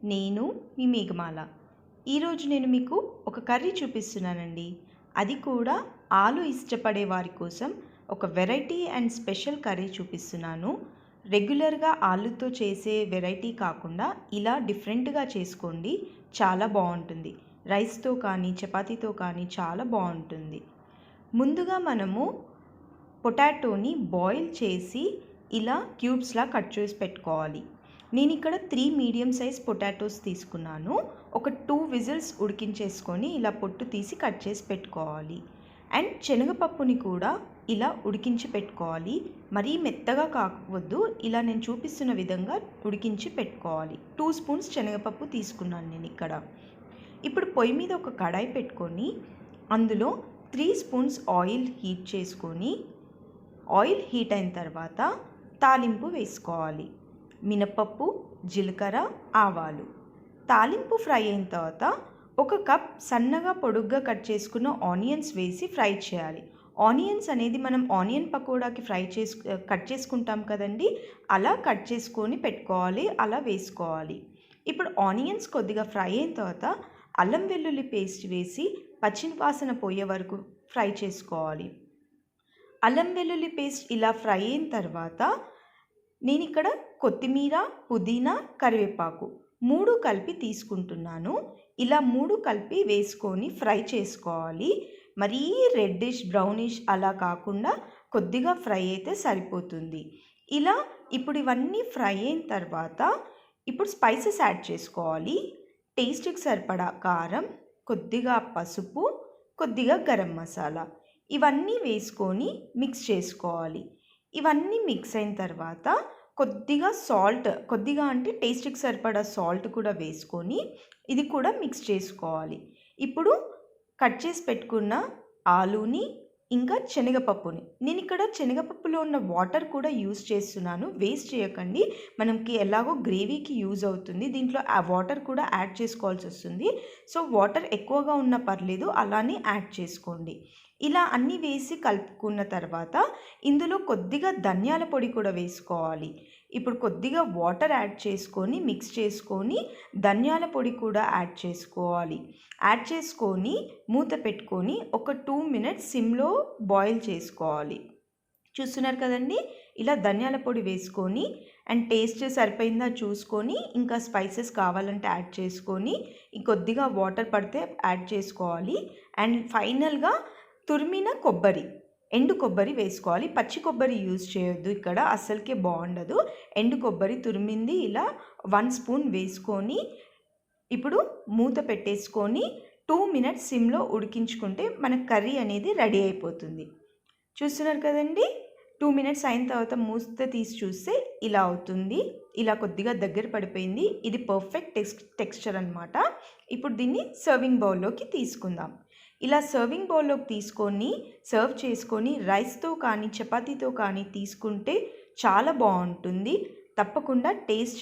నేను మీ మేఘమాల. ఈరోజు నేను మీకు ఒక కర్రీ చూపిస్తున్నానండి. అది కూడా ఆలు ఇష్టపడే వారి కోసం ఒక వెరైటీ అండ్ స్పెషల్ కర్రీ చూపిస్తున్నాను. రెగ్యులర్గా ఆలుతో చేసే వెరైటీ కాకుండా ఇలా డిఫరెంట్గా చేసుకోండి, చాలా బాగుంటుంది. రైస్తో కానీ చపాతీతో కానీ చాలా బాగుంటుంది. ముందుగా మనము పొటాటోని బాయిల్ చేసి ఇలా క్యూబ్స్లా కట్ చేసి పెట్టుకోవాలి. నేను ఇక్కడ 3 మీడియం సైజ్ పొటాటోస్ తీసుకున్నాను. ఒక 2 విజిల్స్ ఉడికించేసుకొని ఇలా పొట్టు తీసి కట్ చేసి పెట్టుకోవాలి. అండ్ శనగపప్పుని కూడా ఇలా ఉడికించి పెట్టుకోవాలి. మరీ మెత్తగా కావద్దు, ఇలా నేను చూపిస్తున్న విధంగా ఉడికించి పెట్టుకోవాలి. 2 స్పూన్స్ శనగపప్పు తీసుకున్నాను నేను ఇక్కడ. ఇప్పుడు పొయ్యి మీద ఒక కడాయి పెట్టుకొని అందులో 3 స్పూన్స్ ఆయిల్ హీట్ చేసుకొని, ఆయిల్ హీట్ అయిన తర్వాత తాలింపు వేసుకోవాలి. మినపప్పు, జీలకర్ర, ఆవాలు. తాలింపు ఫ్రై అయిన తర్వాత 1 కప్ సన్నగా పొడుగ్గా కట్ చేసుకున్న ఆనియన్స్ వేసి ఫ్రై చేయాలి. ఆనియన్స్ అనేది మనం ఆనియన్ పకోడాకి కట్ చేసుకుంటాం కదండి, అలా కట్ చేసుకొని పెట్టుకోవాలి, అలా వేసుకోవాలి. ఇప్పుడు ఆనియన్స్ కొద్దిగా ఫ్రై అయిన తర్వాత అల్లం వెల్లుల్లి పేస్ట్ వేసి పచ్చివాసన పోయే వరకు ఫ్రై చేసుకోవాలి. అల్లం వెల్లుల్లి పేస్ట్ ఇలా ఫ్రై అయిన తర్వాత నేను ఇక్కడ కొత్తిమీర, పుదీనా, కరివేపాకు 3 కలిపి తీసుకుంటున్నాను. ఇలా 3 కలిపి వేసుకొని ఫ్రై చేసుకోవాలి. మరీ రెడ్డిష్ బ్రౌనిష్ అలా కాకుండా కొద్దిగా ఫ్రై అయితే సరిపోతుంది. ఇలా ఇప్పుడు ఇవన్నీ ఫ్రై అయిన తర్వాత ఇప్పుడు స్పైసెస్ యాడ్ చేసుకోవాలి. టేస్ట్కి సరిపడా కారం, కొద్దిగా పసుపు, కొద్దిగా గరం మసాలా ఇవన్నీ వేసుకొని మిక్స్ చేసుకోవాలి. ఇవన్నీ మిక్స్ అయిన తర్వాత కొద్దిగా సాల్ట్, కొద్దిగా అంటే టేస్ట్కి సరిపడా సాల్ట్ కూడా వేసుకొని ఇది కూడా మిక్స్ చేసుకోవాలి. ఇప్పుడు కట్ చేసి పెట్టుకున్న ఆలూని ఇంకా శనగపప్పుని, నేను ఇక్కడ శనగపప్పులో ఉన్న వాటర్ కూడా యూజ్ చేస్తున్నాను. వేస్ట్ చేయకండి, మనకి ఎలాగో గ్రేవీకి యూజ్ అవుతుంది. దీంట్లో ఆ వాటర్ కూడా యాడ్ చేసుకోవాల్సి వస్తుంది. సో వాటర్ ఎక్కువగా ఉన్నా పర్లేదు, అలానే యాడ్ చేసుకోండి. ఇలా అన్నీ వేసి కలుపుకున్న తర్వాత ఇందులో కొద్దిగా ధనియాల పొడి కూడా వేసుకోవాలి. ఇప్పుడు కొద్దిగా వాటర్ యాడ్ చేసుకొని మిక్స్ చేసుకొని ధనియాల పొడి కూడా యాడ్ చేసుకోవాలి. యాడ్ చేసుకొని మూత పెట్టుకొని ఒక 2 మినిట్స్ సిమ్లో బాయిల్ చేసుకోవాలి. చూస్తున్నారు కదండి, ఇలా ధనియాల పొడి వేసుకొని అండ్ టేస్ట్ సరిపోయిందా చూసుకొని ఇంకా స్పైసెస్ కావాలంటే యాడ్ చేసుకొని కొద్దిగా వాటర్ పడితే యాడ్ చేసుకోవాలి. అండ్ ఫైనల్గా తురిమిన కొబ్బరి, ఎండు కొబ్బరి వేసుకోవాలి. పచ్చి కొబ్బరి యూజ్ చేయొద్దు, ఇక్కడ అస్సలకే బాగుండదు. ఎండు కొబ్బరి తురిమింది ఇలా 1 స్పూన్ వేసుకొని ఇప్పుడు మూత పెట్టేసుకొని 2 మినిట్స్ సిమ్లో ఉడికించుకుంటే మన కర్రీ అనేది రెడీ అయిపోతుంది. చూస్తున్నారు కదండి, 2 మినిట్స్ అయిన తర్వాత మూత తీసి చూస్తే ఇలా అవుతుంది. ఇలా కొద్దిగా దగ్గర పడిపోయింది. ఇది పర్ఫెక్ట్ టెక్స్చర్ అనమాట. ఇప్పుడు దీన్ని సర్వింగ్ బౌల్లోకి తీసుకుందాం. ఇలా సర్వింగ్ బౌల్లోకి తీసుకొని సర్వ్ చేసుకొని రైస్తో కానీ చపాతీతో కానీ తీసుకుంటే చాలా బాగుంటుంది. తప్పకుండా టేస్ట్